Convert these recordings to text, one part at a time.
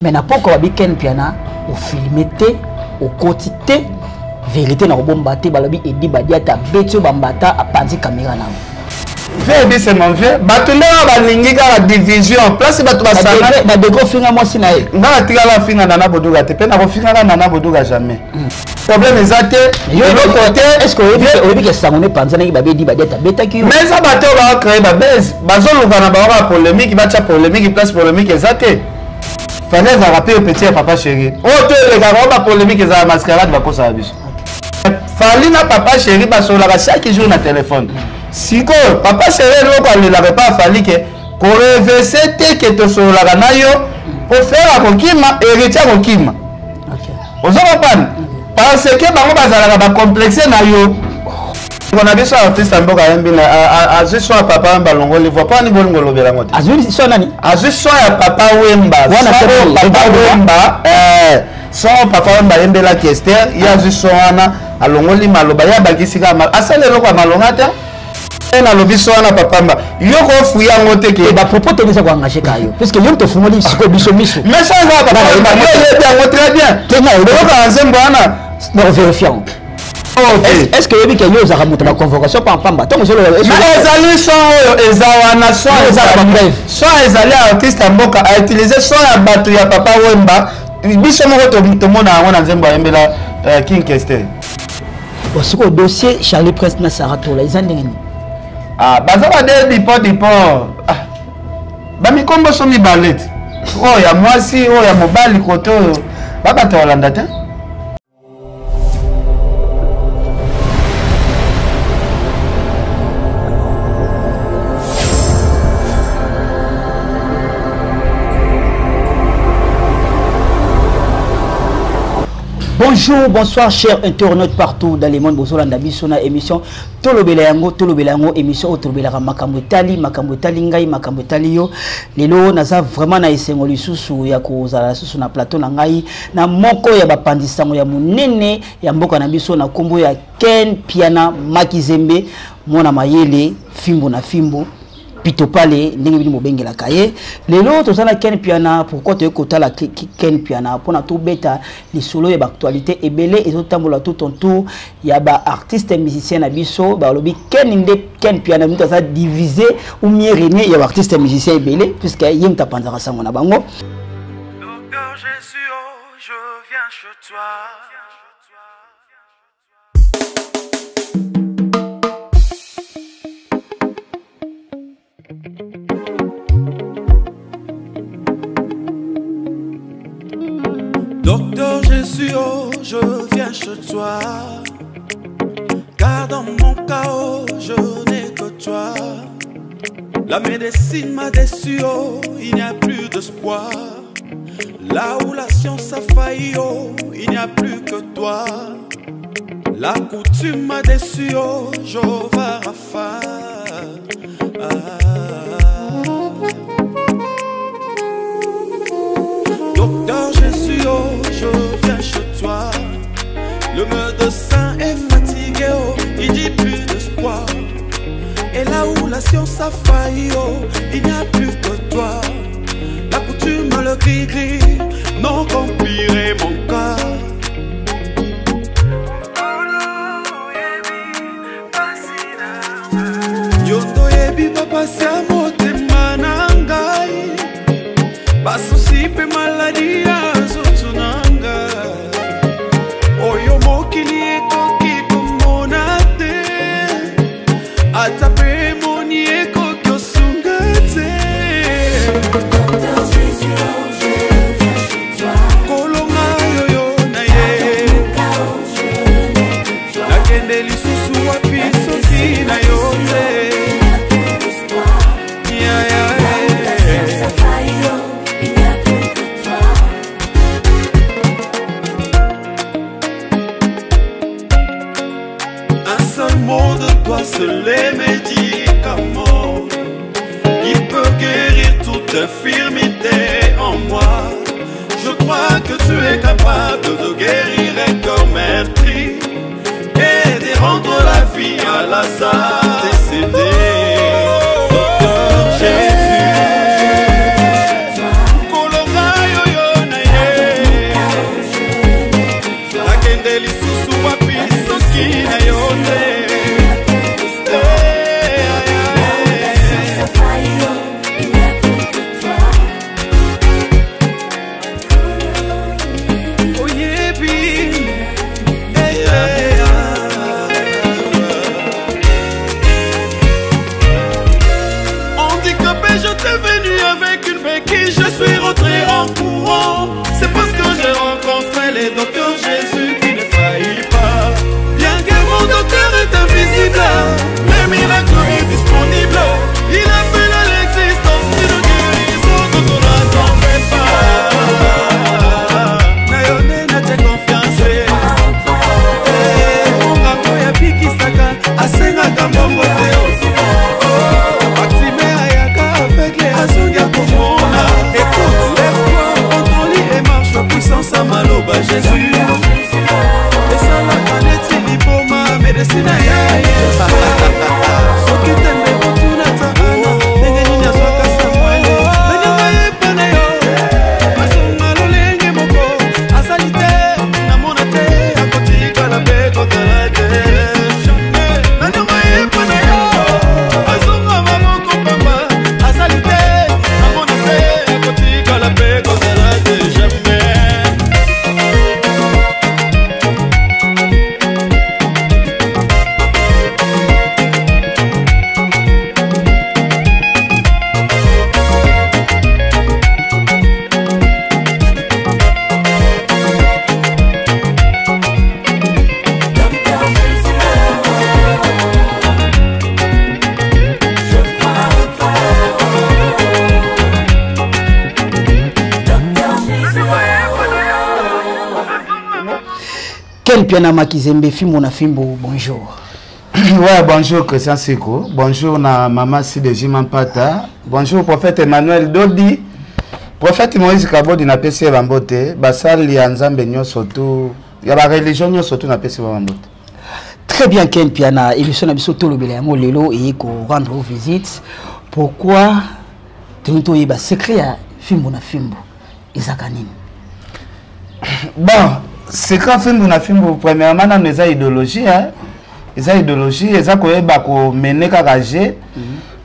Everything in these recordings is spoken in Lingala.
Mais na poko babi ken piana au filmete au quotité vérité na robomba te balobi edi badiata betio bambata apanzi caméra na. Vieux dit c'est mon vieux. Batunda balingi ka la division. Place batu basanga ba de gros finga moi sina e. Nga tika la finga nana bodoga te pe na ko finga nana bodoga jamais. Problème ezate yo côté est-ce que oyebi ke sangone panza na ki babe edi badiata betaki yo. Mais ça bato ba créer ba base bazoluka na ba polémique ba tia polémique place polémique ezate. Fallait va rappeler petit papa chéri. Oh toi les gars ba polémique ezala mascarade ba kosa biso. Fallait na papa chéri ba sola ba chaque jour na téléphone. Siko papa chéri loko ne l'avait pas fallu que ko reverser te que to sola na yo pour faire kokima héritier kokima. OK. Ozo pas parce que bango bazala ba complexé na yo. On a besoin artiste mboka yambila azu so papa mbalongo le voit pas ni bolongo lobela ngote. Azu so nani? Azu so ya papa Wemba. Wana papa Wemba so papa Wemba yembela kester ya azu so wana alongoli maloba ya bakisika asale lokwa malongata. Na lobi so wana papa mba yo ko fuya ngote ke ba propos te bisa ko engager kayo parce que yo to fumoli siko biso miso. Mais ça va papa Wemba yo bien ngote très bien. Tenga yo ko nzembo wana no vérifiant. Est-ce que vous avez une convocation par Pamba? Mais ezali son ezawana son ezali artiste mboka a utilisé son ya bato ya papa Wemba biso moko tomona yango na nzembo yembela King Kester. Parce dossier Charlie Prince na Saratola ils ont ndengeni. Ah baza ba de dipo ba mikombo so mi ballet. Oh ya mwasi oh ya mobali koto baba to Holanda te. Bonjour, bonsoir chers internautes partout dans le monde. Bonjour la Nabisona émission Tolobelayango émission Otolobelaka makambo tali ngai makambo tali yo. Lelo naza vraiment na esengo lisusu ya kozala susu na plateau na ngai na moko ya bapandisango ya munene ya mboka na biso na kombo ya Ken Piana Makizembe mona mayele fimbo na fimbo pito pale ndenge bini mobengela kaye lelo tozana Ken Piana pourquoi tu écoutes la Ken Piana pour na tout beta les solo et actualité et belé et tambola tout ton tour ya ba artiste et musicien na biso ba lobi Ken Piana nous ça divisé ou mieux régner ya artiste et musicien et belé puisque yim ta panzara sango na bango. Docteur Jésus oh je viens chez toi. Docteur Jésus, oh, je viens chez toi. Car dans mon chaos, je n'ai que toi. La médecine m'a déçu, oh, il n'y a plus d'espoir. Là où la science a failli, oh, il n'y a plus que toi. La coutume m'a déçu, oh, Jéhovah Rapha. Docteur Jésus, oh, je viens chez toi. Le médecin est fatigué, oh, il dit plus d'espoir. Et là où la science a failli, oh, il n'y a plus que toi. La coutume, le gris-gris, non complirait mon corps. Yondo yebi papa c'est motema nangai. Basusi pe maladi azotu nanga. Oyo mokili ekoki komona te. Atape moni ekoki osunga te. Docteur Jésus, je viens chez toi. Kolonga yoyo na ye. Nakende lisusu wapi soki na yo te. C'est les médicaments qui peuvent guérir toute infirmité en moi. Je crois que tu es capable de guérir un cœur meurtri et de rendre la vie à Lazare décédé. Docteur Jésus, Kolonga yo yo Ken Piana Makizembe Fimbo na Fimbo, bonjour. Ouais, bonjour Christian Siko. Bonjour na Maman Sideji Mampata. Bonjour prophète Emmanuel Dodi. Prophète Moïse Kabodi na pesi Bambote. Basali ya Nzambe nyoso tu. Ya ba religion nyoso tu na pesi Bambote. Très bien Ken Piana, émission na biso tolobela yango lelo et ko rendre visite. Pourquoi tu yeba secret ya Fimbo na Fimbo? Ezaka nini? Bon, secret Fimbo na Fimbo premièrement na neza idéologie hein. Eza idéologie, eza koyeba ko mener kakaje.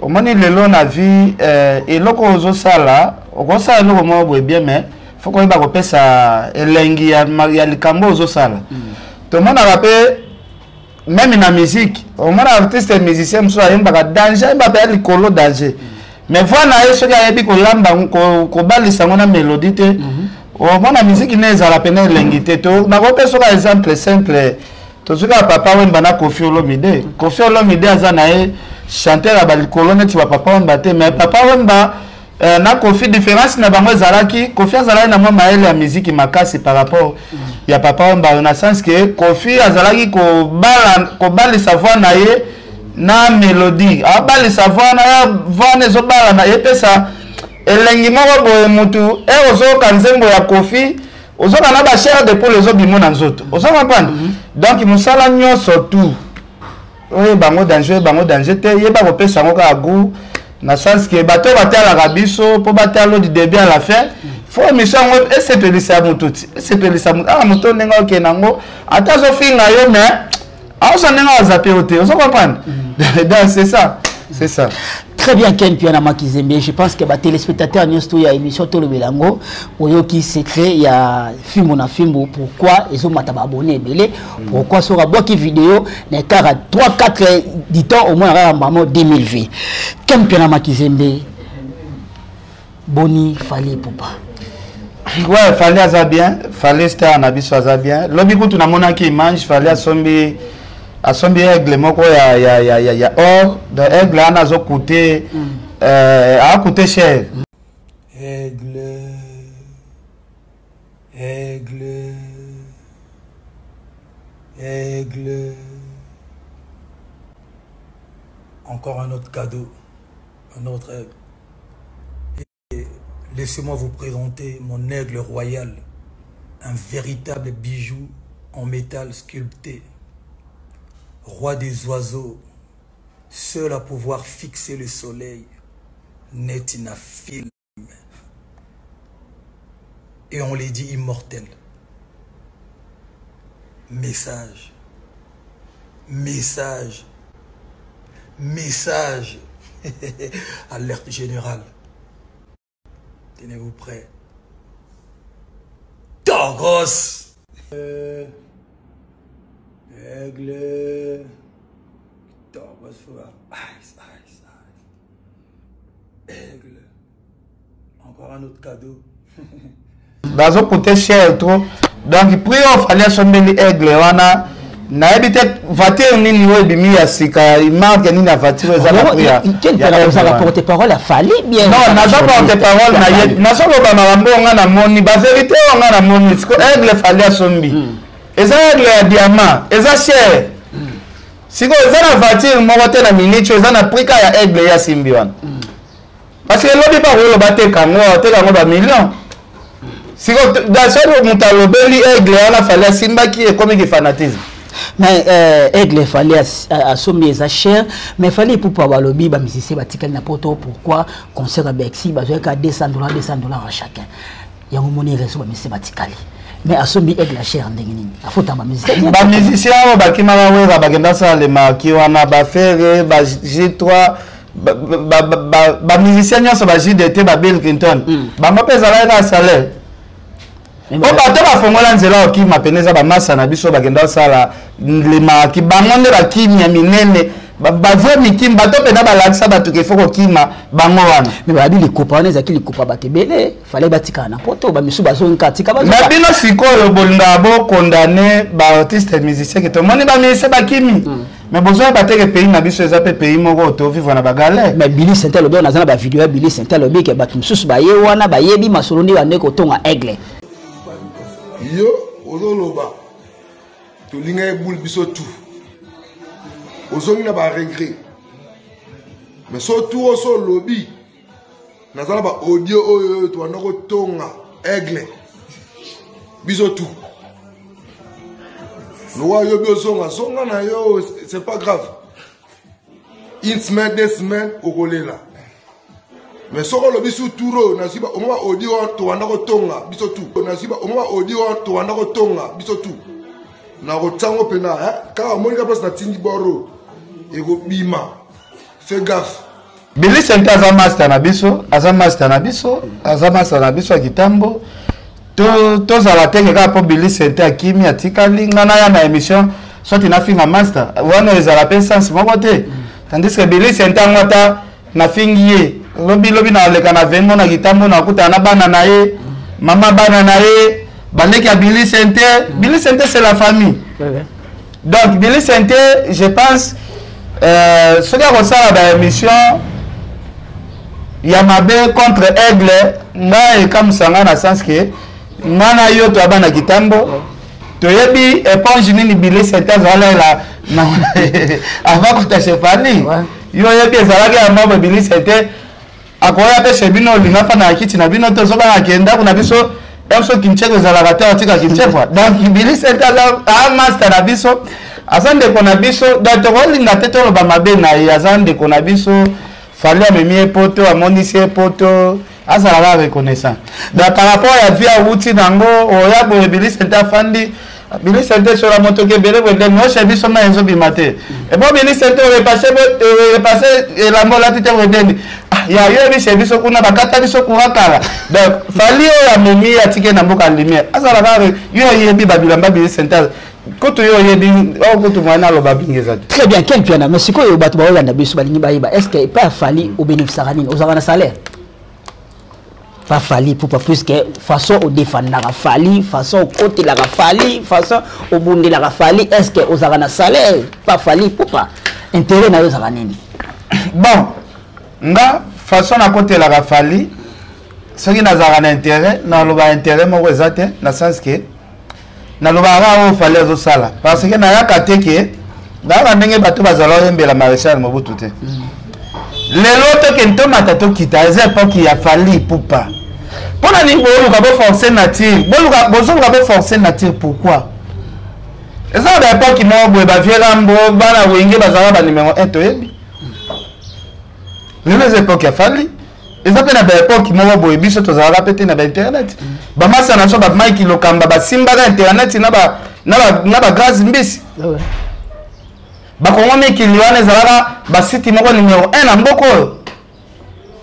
Omoni lelo na vie eloko ozo sala, okosa eloko mo boye bien mais faut koyeba ko pesa elengi ya likambo ozo sala. To mona rappel même na musique, on mona artiste et musicien mso ayemba ka danger, ba pe likolo danger. Mais voilà yeso ka yebi ko lamba ko balisa ngona mélodie te. O mona musique neza la pena elengi te to. Na ko pesa ka exemple simple. Tozuka papa wemba na Kofi Olomide. Kofi Olomide azana e chanteur ya balikolo neti wa papa wemba te mais papa wemba na Kofi différence na bango ezalaki Kofi azalaki na mwa maele ya musique makasi par rapport ya papa wemba na sens que Kofi azalaki ko bala savoir na ye na mélodie a bala savoir na ya voix nezo bala na ye pesa elengi moko boye mutu e ozo kanzembo ya Kofi ozo na ba chair de pour les autres bimona nzoto ozo comprendre donc musala nyonso tout oye bango danger te yeba ko pesa ngo ka goût na sens que bato batala kabiso po batalo du début à la fin faut émission ngo et c'est pelisa mututi c'est pelisa ah muto nenga ok nango ata zo finga yo mais azo nenga zaper ote ozo comprendre donc c'est ça. Très bien Ken Piana Makizembe, je pense que les téléspectateurs nyonso ya émission tolobelango oyoki secret ya Fimbo na Fimbo pourquoi ils ont mata abonné belé pourquoi sera boki vidéo na kara 3-4 du temps au moins maman 2000 vues. Ken Piana Makizembe boni fallait poupa. Ouais, fallait ça bien, fallait star na biso ça bien. Lobi kutu na mona ki mange fallait asombi aigle moko ya or de aigle ana zo coûter a coûté cher. Aigle encore un autre cadeau, un autre aigle. Et laissez-moi vous présenter mon aigle royal, un véritable bijou en métal sculpté. Roi des oiseaux, seul à pouvoir fixer le soleil, Netina film. Et on les dit immortel. Message. Alerte générale. Tenez-vous prêts. Togos. Aigle. Aigle. Encore un autre cadeau. Bazo coûté cher trop. Donc puis on fallait sombeli aigle wana na ebite voiture nini we bimi ya sika marque nini na voiture za la priya. Quel la porte-parole a fallu bien. Non, na za porte-parole na ye na so ba malambo nga na moni ba vérité nga na moni siko aigle fallait sombi. Eza aigle ya diamant, eza cher. Siko eza na voiture moko te na minute eza na prix ya aigle ya simbi wana. Parce que lobi pa ko bate kango ba million. Si dans ce moment beli aigle on a fallu simba qui est comme qui fanatisme. Mais aigle fallait assommer sa chair mais fallait pour pouvoir lobby ba musicien batikali na poto pourquoi concert à Bexi ba ka $200 à chacun. Ya ngomoni reso ba musicien batikali. Mais assommer aigle la chair ndenge nini. Afota ba musicien. Ba musicien ba ki mama wera ba genda sa le maki wana ba faire ba G3 ba musicien nyonso ba JDT ba Bill Clinton. Ba mapeza la na salaire. On va te faire nzela oki mapeneza ba massa na biso bagenda sala le maki bangonde ba kimia minene ba vrai mikim bato pena ba laksa bato ke foko kima bango wana mais ba bili kopa neza ki likopa batebele fallait batika na poto ba misu bazo nkatika bazo mais bino sikoyo bolinga bo condamner ba artiste musicien ke to moni ba mise ba kimi mais besoin ba teke pays na biso ezape pays moko to vivre na bagale mais Billy Saint Lobe on a ba vidéo Billy Saint Lobe ke bato misu ba ye wana ba yebi masolo ndi ba ndeko tonga aigle yo ozoloba to linga boule biso tout ozongi na ba regret mais so tout so lobby nazala ba audio oyo to ndako tonga aigle biso tout no yo zonga na yo c'est pas grave une semaine 2 semaines okolela mais soko lobi su turo nasiba omwa audio to ndako tonga biso tout nasiba omwa audio to ndako tonga biso tout na rotango pena ka monika place na tindi boro ego bima fais gaffe Billy Sente aza master na biso kitambo to za la teke ka po Billy Sente akimi atikali ngana ya na émission soit na finga master wana ezala pe sens moko te tandis que Billy Sente ngota na fingiye lobi na leka na venmo na kitambo na kuta na bana na ye mama bana na ye baleki ya Billy Sente c'est la famille. Donc Billy Sente je pense ce qui a ressorti dans l'émission Yamabe contre Aigle nga comme ça na sens que ngana yo to abana kitambo to yebi éponge nini Billy Sente zala la na avant que ta chefani yo yebi zala ga mama Billy Sente akoya pe chebino linga fa na kiti na bino to soba akenda kuna biso emso kincheko zala gata atika kincheko donc Billy Sente a master na biso azande kona biso datoro linga tetolo ba mabe na azande kona biso fallait amemi poto amonisi poto azala la reconnaissant donc par rapport à via outil nango oya bo Billy Sente afandi Billy Sente sur la moto ke bele wende no chebi soma enzo bimate et bon Billy Sente repasser la mola tete wende ya yo bi chebi so kuna bakata biso kurakala donc fallait amemi atike na mboka lumière azala la yo yebi babilamba Billy Sente koto yo yebi koto mwana lo babingeza très bien quel piana mais siko yo bato ba olanda biso balingi bayiba est-ce que pas fali au bénéfice nini ozaka na salaire pas fali pour pas plus que façon au défendre la fali façon côté la fali façon au bonde la fali est-ce que ozaka na salaire pas fali pour pas intérêt na yo zaka nini bon nga façon na côté la fali ce qui n'a zaka na intérêt na lo ba intérêt mo ezate na sens que na lobara o fallait zo sala parce que na yaka teke na ndenge bato bazalo yembela maréchal Mobutu te lelo to kento matato kita eza époque ya fali poupa pona ni boluka bo forcer nature boluka bozoka bo forcer nature pourquoi eza ba époque mo boye ba viela mbo bana wenge bazala ba numéro 1 to yebi les époques ya fali eza pe na ba époque mo boye biso to zala pété na ba internet ba masa na so ba Mike lokamba ba simba ga internet na ba gaz mbisi ba kongo meki liwane zala ba site moko numéro 1 na mboko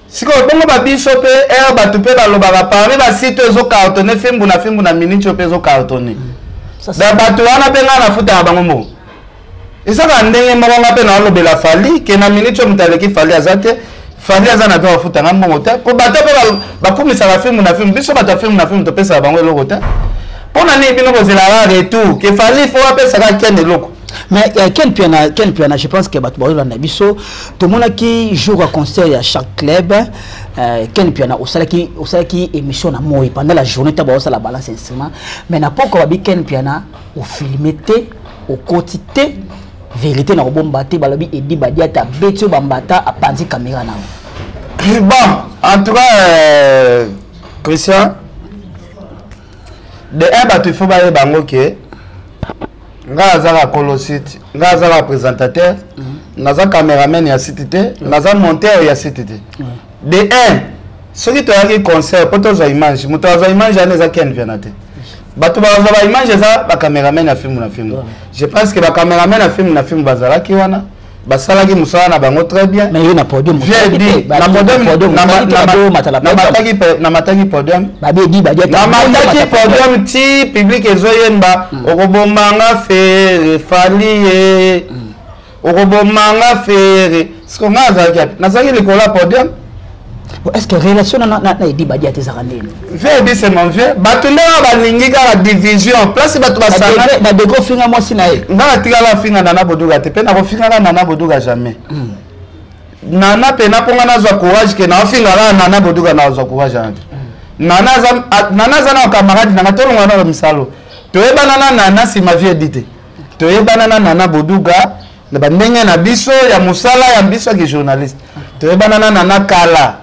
siko bongo ba biso pe ba tupe ba loba parmi ba site zo cartonné fimbu na minute pe zo cartonné da bato wana pe ngana futa bango mo isaka ndenge moko ngape na lobela fali ke na minute mutaleki fali azate fali azana to futa ngambo ngota ko bato pe ba kumisa ba filmu na film biso bato film na film to pesa bango lokota pona ni bino kozela la retour ke fali fo apesa ka kene loko mais Ken Piana je pense que bato ba olanda biso to mona ki jour à concert à chaque club Ken Piana osalaki émission na moi pendant la journée ta ba osala balance instrument mais na poko ba Ken Piana au filmete au quotidien vérité na bomba te balobi edi badiata betio bambata a pandi caméra na bon en tout cas Christian de un bato il faut ba bango ke nga za colosite nga za présentateur nga za caméraman ya site te nga za monteur ya site te de un ce qui te concert poto za image moto za image ane za Ken Piana te bato ba za image za ba caméraman na film je pense que ba caméraman na film bazala ki wana basala ki musala na bango très bien mais yo na podium na mataki podium na mataki podium ti public ezoyemba okobomanga fere fali okobomanga fere siko ngaza nazaki likola podium est-ce que relation na edi badia te zakandeni vieux dit c'est mon vieux batunda ba lingi ka division place batu basanga na dego finga moi sinae nga tika la finga nana boduga te pe na ko finga na nana boduga jamais nana pe na ponga na zwa courage ke na finga la nana boduga na zwa courage nana za na camarade na tolo ngana misalo to eba nana si ma vieux dit toyebana na Nana Boduga na bandenge na biso ya musala ya biso ki journaliste toyebana na Nana Kala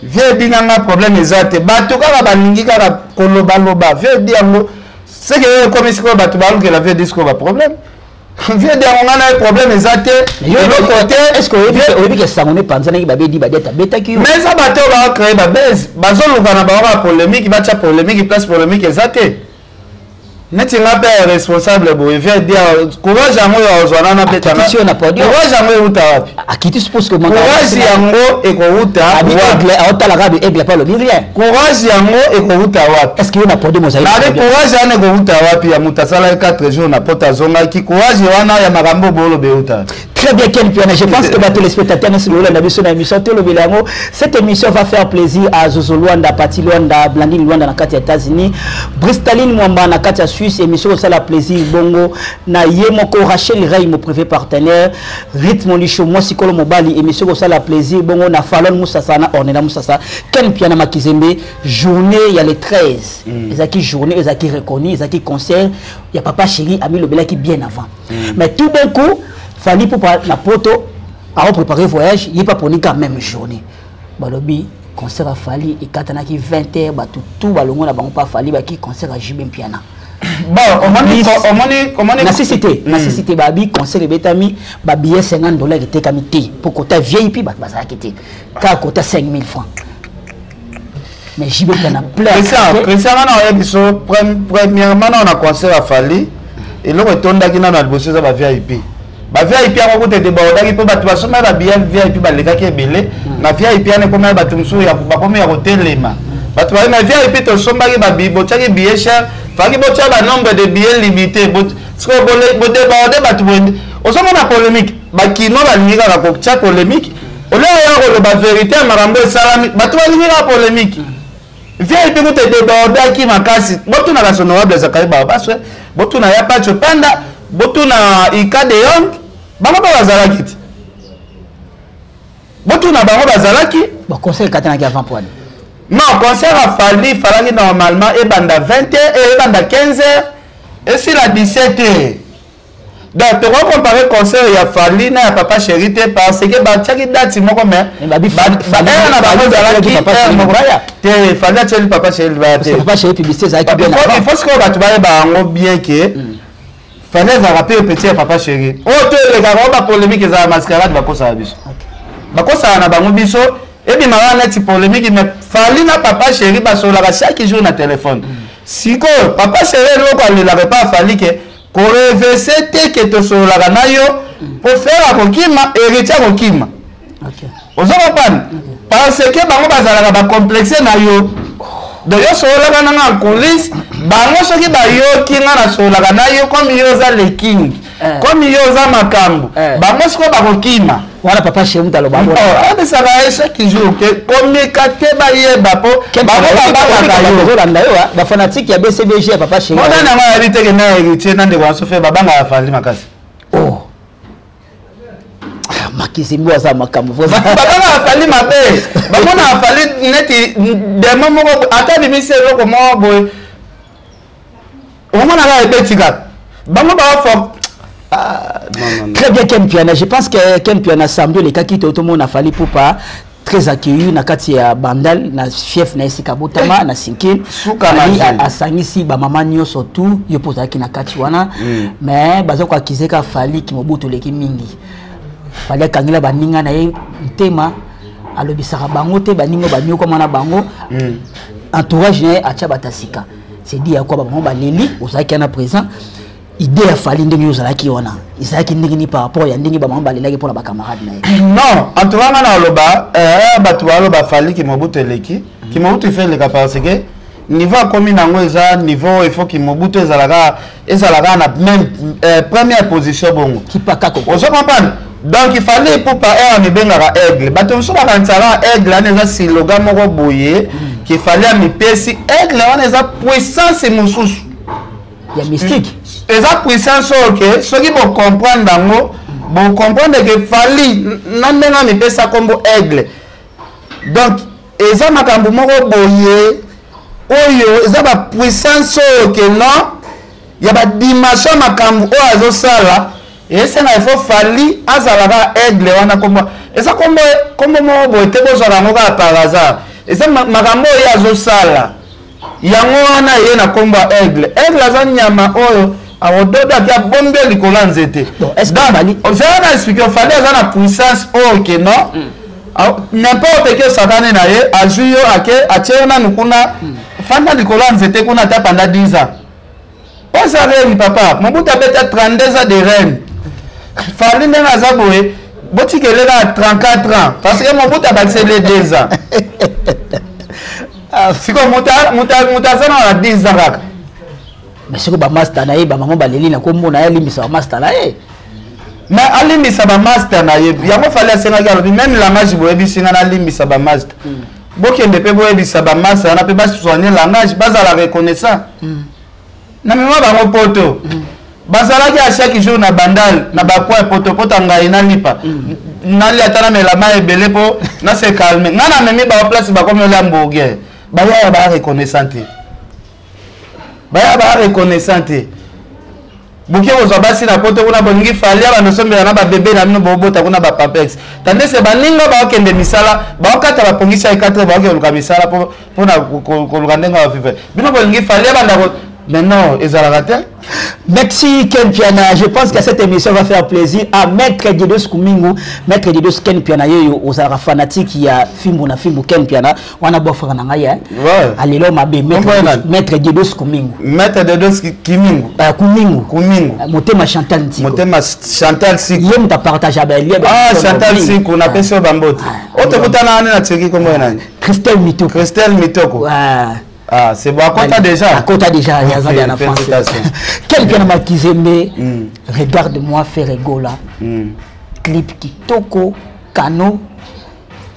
vie dinanga problème ezate bato kaka balingi kaka koloba loba vie diango c'est que comme si ko bato balu que la vie disco ba problème vie diango ngana problème ezate de l'autre côté est-ce que oyebi que ça on est panzana ki babedi badeta beta ki mais ça bato ba créer ba base bazoluka na ba polémique ba cha polémique place polémique ezate neti nga pe responsable bo vie dia courage yango ya ozwana na beta na courage yango uta wapi akiti suppose que courage yango ekouta aigle aotala ka aigle pas le rien courage yango ekouta wapi est-ce que on a podi mosaïque na courage ane ekouta wapi ya mutasala 4 jours na pota zonga ki courage wana ya makambo bolo beuta. Très bien, Ken Piana. Je pense que les téléspectateurs cette émission va faire plaisir à Zozo Luanda, Pati Luanda, Blandine Luanda, Nakati États-Unis, Bristaline Mwamba, Nakati Suisse, émission ça la plaisir, Bongo, na Yemoko, Rachel Ray, mon privé partenaire, Rythme Licho, moi, Sikolo Mobali, émission ça la plaisir, Bongo, na Fallon Moussassa, na Ornella Moussassa, Ken Piana Makizembe, journée, il y a les 13. Les acquis journée, les acquis reconnus, les acquis concert, il y a Papa Chéri, Ami le Bela qui bien avant. Mais tout d'un coup, Fali pour la poto a préparé voyage, il n'est pas pour la même journée. Balobi concert a Fali et katana qui 20h ba tout balongo na bango pas Fali ba qui concert a Jibem Piana. Bon, comment nécessité babi concert et betami ba billet $50 était kamité pour côté VIP ba ça quitté car côté 5000 francs. Mais Jibem Piana plein. Christian na biso premièrement on a concert a Fali et le retonda qui na na bosse za ba VIP. Ba VIP a ko te débordaki pe batu basoma ba bien VIP ba lekaki ebele na VIP ane ko ma batu musu ya ba ko ya hotelema batu ba na VIP to sombaki ba bibo tshaki billet cher faki bo tshaba nombre de billets limité bo sko bo déborder batu bonde osoma na polémique ba kino ba linga ka ko tshaka polémique ole ya ko ba vérité marambo salami batu ba linga polémique VIP ko te débordaki makasi botu na la honorable Zakari ba baswe botu na ya pacho panda botu na Ika de Young bango ba bazalaki ti botu na bango bazalaki bon conseil katana ki avant point non concert a falaki normalement et banda 20h et banda 15h et si la 17h donc tu vas comparer concert ya Fali na ya Papa Chéri te parce que ba tchaki date moko mais ba bi Fali na bango bazalaki te Fali a tcheli Papa Chéri ba te Papa Chéri publicité ça qui bien il faut que ba tu ba bango bien que Fallait rappeler petit Papa Chéri. Oh, tu les gars, on va polémique et ça mascarade va quoi ça biso. Ba quoi ça na bango biso et puis mara net polémique mais Fali na Papa Chéri ba so la chaque jour na téléphone. Siko Papa Chéri lo ko l'avait pas Fali que ko reverser te que to so la na yo pour faire a kokima héritier kokima. OK. Ozo comprendre parce que bango bazala ba complexé na yo. De yo so la na coulisse bango soki ba yo kinga na so la na yo comme yo za le king comme yo za makambo bango siko ba kokima wana Papa Chéri mutalo bango ah ça va chaque jour que comme kate ba yeba po bango ba landa yo ba fanatique ya BCBG Papa Chéri on na ma hérité que na héritier na de wa so fe babanga ya Fali makasi oh Makizembe waza makambo babanga Fali mabe bango na Fali neti de momo ata bi mise loko mo boy on a la betika bango ba fo très bien Ken Piana je pense que Ken Piana samedi les cas qui tout le monde a fallu pour pas très accueilli na kati ya bandal na fief na esika botama na sinkin a sangisi ba mama nyo surtout yo pozaki na kati wana mais bazo kwa kizeka Fali ki mobuto leki mingi Fali kangila baninga na ye ntema alobisaka bango te baningo banyo comme na bango entourage ne acha batasika c'est dit à quoi bango baleli osaki na présent idée ya Fali ndenge ozalaki wana isaki ndenge ni par rapport ya ndenge bango balelaki pour la camarade na non en tout cas na loba batu ba Fali ki mobuto eleki ki mobuto fait le parce que niveau comme nango eza niveau il faut ki mobuto ezalaka na même première position bongo qui pas kako ozo comprendre donc il fallait pour pas me bengara aigle bato so ba kansala aigle na eza slogan moko boye qu'il fallait me pesi aigle on eza puissance mususu ya mystique eza puissance OK ceux qui vont comprendre dango bon comprendre que Fali na ndenga me pesa kombo aigle donc eza makambo moko boye oyo eza ba puissance OK non ya ba dimension makambu o azosala esenga ifo fali azalaka aigle wana kombo eza kombo mo bote bozala ngo ka par hasard eza makambo ya azosala yango wana ye na kombo aigle aza nyama oyo awododa kia bombe likola nzete ozala na expliquer fali aza na puissance oyo ke non n'importe que satane na ye azwi yo ake atie nanu kuna fanda likola nzete kuna ata pendant 10 ans oza reine papa mobutu abeta 32 ans de reine fali ndenge aza boye botikeleka 34 ans parce que mobutu abakisi le 2 ans siko moto aza na 10 ans kaka mais siko bamaster na ye bamango baleli na komona ye alimbisa bamaster na ye mais alimbisa bamaster na ye yango fali asengaki alobi même langage boyebisinga na alimbisa bamaster bokende mpe boyebisa bamaster wana mpe basoigne langage bazala reconnaissant na mema bango poto bazalaki à chaque jour na bandal na bakwa poto ngai nalipa nali atana melama ebele po na se calme ngana memi ba place bakomela mboge baya ba reconnaissante buke ozwa basi na poto kuna bongi falia banosombela na babebe na mino bobota kuna bapapex tandis que baninga baokende misala baokata bapongisa ekatre baokoluka misala po na koluka ndenge bafife bino bongi falia bandako maintenant ezalaka te. Merci Ken Piana. Je pense que cette émission va faire plaisir à Maître Didos Kumingu. Maître Didos Ken Piana yo ozala fanatique ya fimbo na fimbo Ken Piana. Wana bofaka na ngai hein. Ouais. Alelo mabe Maître Didos Kumingu. Maître Didos Kumingu. Kumingu. Motema Chantal Nsiko. Motema Chantal Nsiko. Yem ta partage ba lien. Ah Chantal Nsiko na peso bambote. Otokutana nani na tseki kombo nani? Christelle Mitoko. Christelle Mitoko. Ouais. Ah, c'est bon, à côté déjà. À côté déjà, il y a la France. Quelqu'un m'a dit, regarde-moi faire rigola. Clip qui toko, cano.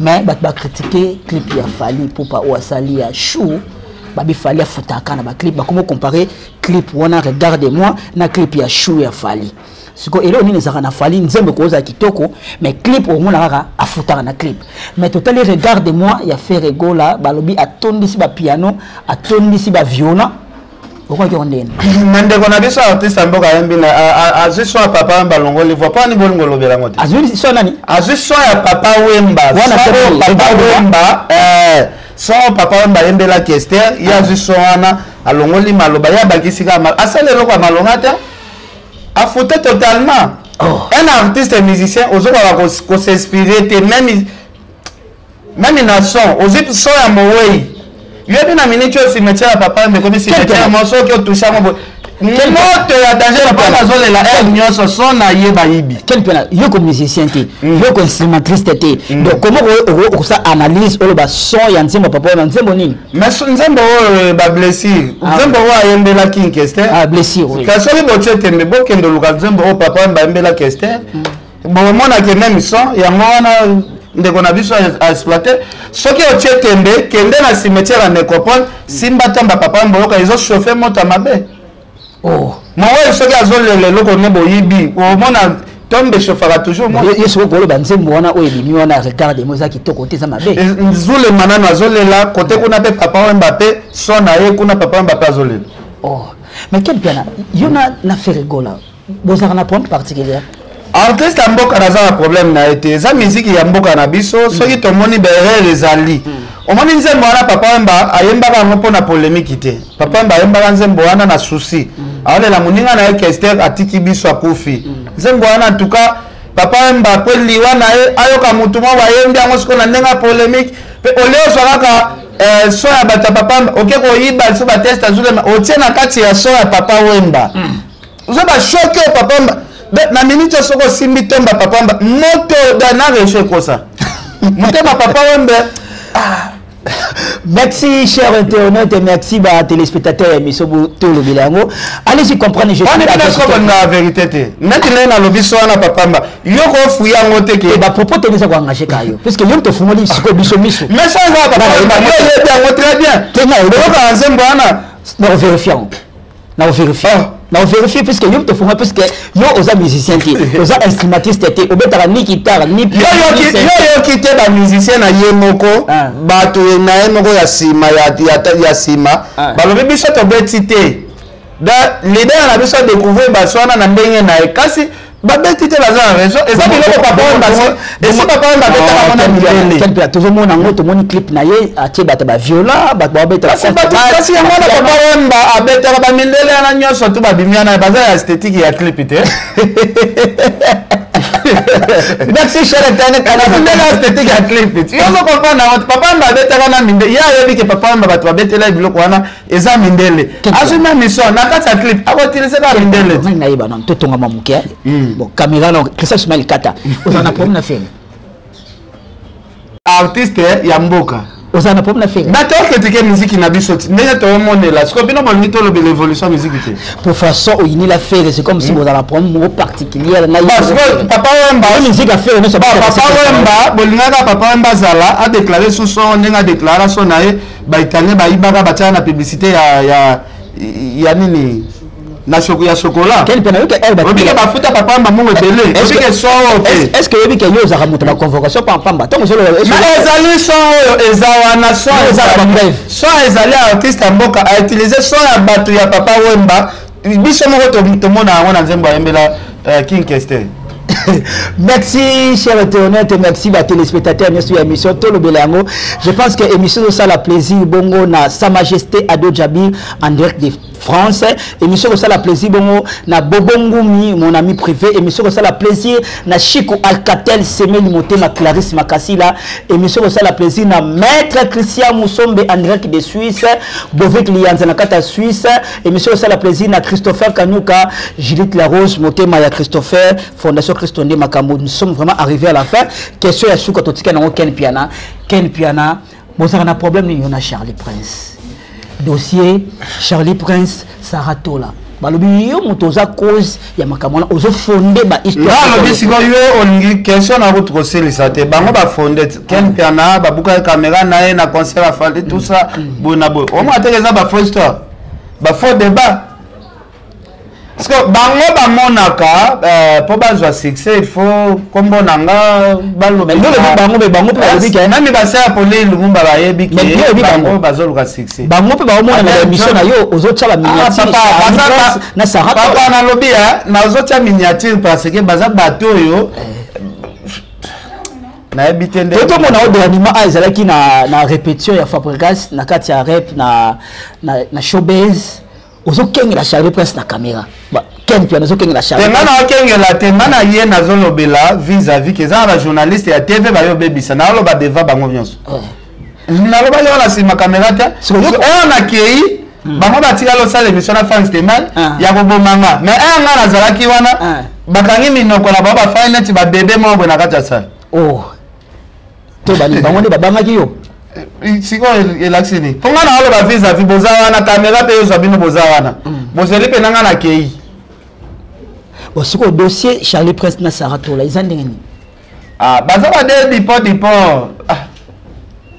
Mais bah critiquer clip il a fallu pour pas ou sali à chou. Bah il fallait foutre un clip. Bah comment comparer clip ou on a regarde-moi na clip il a chou il a fallu. Ce que là on est dans fallu nzembe koza kitoko mais clip au moins a foutre na clip. Mais total regarde-moi il a fait rigola. Bah lobby a tourné si ba piano, a tourné si ba violon. Pourquoi on est Mande qu'on a besoin artiste amboka yambina a juste soit papa mbalongo le voit pas ni bolongo lobela ngote. A juste soit nani? A juste soit papa wemba. Papa wemba son papa wemba yembela kester il y a juste wana alongoli maloba ya bakisi kama asale lokwa malongata a fouté totalement. Un artiste et musicien ozoka ko s'inspirer même une son ozipi so ya mowei. Il y a une minute aussi, mais papa, mais comme si c'était un morceau qui touche à mon bout. Quel moto ya danger papa bazole la air nyonso son na yeba yibi. Quel pena yo comme musicien te, yo comme instrumentiste te. Donc comment on ça analyse le son ya nzembo papa na nzembo nini? Mais nzembo ba blessure. Nzembo wa yembela king kester. Ah blessure. Kaso li bochete me bokendo luka nzembo papa ba yembela kester. Bon mona ke même son ya mona ndeko na biso a exploiter soki otie tembe kende na cimetière à nécropole simba tamba papa mboka izo chauffer moto mabe oh moi soki azolele loko ne boyibi o mona tombe chauffera toujours moi yeso ko le banzembo wana o elimi wana regarde moza kitoko te za mabe nzule manana azolela côté kuna pe papa Mbappé sona ye kuna papa Mbappé azolela oh mais quel piano yona na fait rigola bozaka na point particulier. Artiste amboka naza na problème na été za musique ya mboka na biso soki tomoni berere ezali omoni nzembo wana papa Wemba ayembaka ngo na polémique te papa Wemba ayembaka nzembo wana na souci aolela moninga na Kester atiki biso akufi nzembo wana en tout cas papa Wemba pe liwa na ye ayoka mutu mo bayembi yango siko na ndenga polémique pe oleo zwaka so ya bata papa oke ko yiba so ba test azule otie na kati ya so ya papa Wemba uzo ba choquer papa Wemba na minute soko simbi tomba papa Wemba moto dana reche kosa motema papa Wemba. Merci chers internautes et merci à téléspectateurs et monsieur Tolo Bilango. Allez-y comprendre je suis la vérité te maintenant na lobi so na papa Wemba yoko fuya ngote ke ba propos te nisa ko engager kayo parce que yo to fumoli siko biso miso mais ça va papa Wemba yo yete très bien tenga yo ka nzembo wana na vérifier na vérifier parce que yo te fumoli parce que yo oza musicien ti oza instrumentiste ti obetaka ni guitare ni piano yo kite ba musicien na ye moko bato na ye moko ya sima ya sima balobi biso to beti te l'idée à la personne découvrir Baswana na ndenge na kasi babeti te baza raison et ça biloko papa on basi et si papa on babeta ka mona milele quel plat toujours mona ngoto moni clip na ye atie bata ba viola bata ba beta kasi yango na papa on ba abeta ka ba milele ana nyoso to ba bimiana baza esthétique ya clip te merci cher internet ana milele esthétique ya clip tu yozo comprendre na papa on babeta ka na mindele ya yebi ke papa on ba betela biloko wana eza mindele azuma mission na kati ya clip abo utiliser ka mindele na yeba non to tonga mamuke bon caméra non Christophe Ismaël Kata osana problème na faire artiste ya mboka osana problème na faire bato critiquer musique na biso ndenge to monela siko bino bolini to lobe l'évolution musique te pour façon oyini la faire c'est comme si vous avez un problème particulier na parce que papa Wemba musique à faire ne c'est pas papa Wemba bolingaka papa Wemba zala a déclaré sous son ndenge déclaration na ye ba italien ba ibaka batia na publicité ya nini na chocolat quel pena que elle ba bafuta papa mamungo belé est-ce que yebi que yo za ramuta la convocation par pamba tant que ezali son ezawana son ezali artiste mboka a utiliser son ya bato ya papa Wemba biso moko to mona ngo na nzembo yembela King Kester. Merci cher internaute, merci à téléspectateurs bien sûr émission Tolo Belango. Je pense que émission de ça la plaisir bongo na Sa Majesté Ado Djabir en direct de France. Émission de ça la plaisir bongo na Bobongumi mon ami privé. Émission de ça la plaisir na Chico Alcatel Semeli Motema Clarisse Makasila. Émission de ça la plaisir na Maître Christian Moussombe en direct de Suisse. Bovek Lianza na Kata Suisse. Émission de ça la plaisir na Christopher Kanuka, Judith Larose Motema ya Christopher Fondation Christonde Makambo. Nous sommes vraiment arrivés à la fin. Question est sur quand on dit Ken Piana. Bon, ça a un problème, il y a Charlie Prince. Dossier Charlie Prince, Saratola. Balobi yo motoza cause ya makamona ozo fondé ba histoire. Là lobi siko yo on question na votre conseil ça te bango ba fondé Ken Piana ba buka caméra na na concert a fallu tout ça bona bo. O mo ateka ba faux histoire. Ba faux débat. Parce que bango ba monaka pour bazwa succès il faut comme bonanga balo mais bango pe ba bika na mi ba sa pour les lumba ba yebi ki bango bazoluka succès bango pe ba mona na émission na yo ozocha ba miniature na Sarah papa na lobby na ozocha miniature parce que baza bato yo na ebitende toto mona o dernièrement ezalaki na répétition ya Fabregas na kati ya rap na showbiz ozo kengela Charlie Prince na caméra ba Ken Piana ozo kengela Charlie ngana okengela te ngana ye na zolobela vis-à-vis que za ba journaliste ya TV ba yo bebisa na lo ba deva bango nyonso na lo ba yo na sima caméra ta on a kei bango ba tika lo sala émission na fans de man ya ko bomanga mais ngana zalaki wana bakangi minoko na baba finance ba bébé mo na kata sa oh to bani bango ne babangaki yo siko elaxini ponga na lo ba vis-à-vis boza na caméra pe yo zabino boza wana bozeli pe nanga na kei bon siko dossier Charlie Prince na Saratola izandengeni baza ba de dipo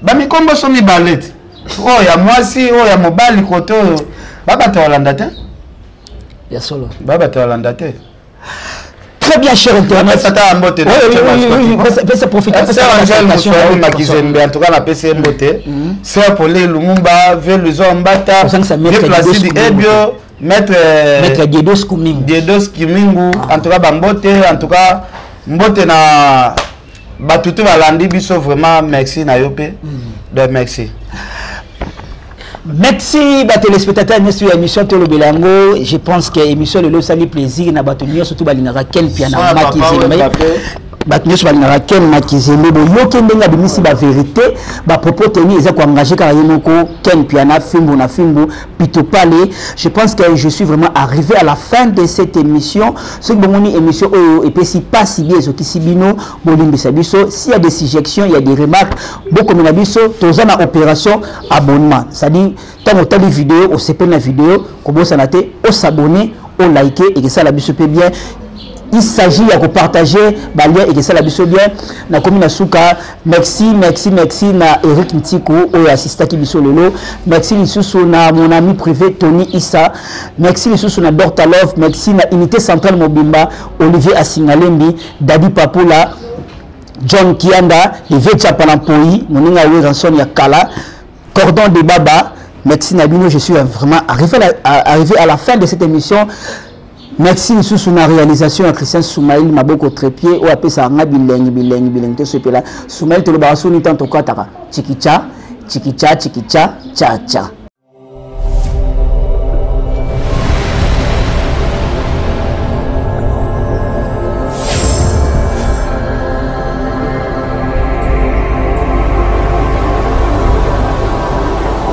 ba mikombo so mi ballet oh ya mwasi oh ya mobali koto baba to Holanda te ya solo baba to Holanda te. Très bien, cher internet. Ça t'a emboté. Oui, ça profite. C'est Angel Moussouari Makizembe, en tout cas, la PC emboté. C'est pour les Lumumba, Veluzo Mbata, Placide Ebio, Maître Diedos Kumingu. Diedos Kumingu, en tout cas, Bambote, en tout cas, Mbote na Batutu Valandi, Biso, vraiment, merci, Nayope. Merci. Merci les téléspectateurs de l'émission Tolo Belango. Je pense que l'émission le sali plaisir na batonio surtout balingaka Ken Piana Makizembe. Batonio sur balingaka Ken Makizembe bo yo kendenga bimisi ba vérité ba propos tenu eza ko engager ka yemoko Ken Piana Fimbo na Fimbo Pito Palé. Je pense que je suis vraiment arrivé à la fin de cette émission. Ce que bon émission et puis si pas si bien qui sibino bolimbe sabiso s'il y a des suggestions, il y a des remarques beaucoup na biso tozana opération abonnement. C'est-à-dire tant on tali vidéo, on se prend la vidéo, comment ça n'a été, on s'abonner, on liker et que ça la biso peut bien. Il s'agit de partager balien et que ça la biso bien. Na commune Souka, merci na Eric Ntiko ou assistant qui biso lelo. Merci lisusu na mon ami privé Tony Issa. Merci lisusu na Dortalov, merci na unité centrale Mobimba, Olivier Asingalembi, Dadi Papula, John Kianda, Yves Chapanapoyi, Moninga Ranson Yakala, Cordon de Baba, Merci Nabino, je suis vraiment arrivé à la fin de cette émission. Merci sous la réalisation à Christian Soumaïl Maboko Trépied ou appelé ça Bileng te Soumaïl te le barasso ni tant au katara. Chikicha, tcha tcha.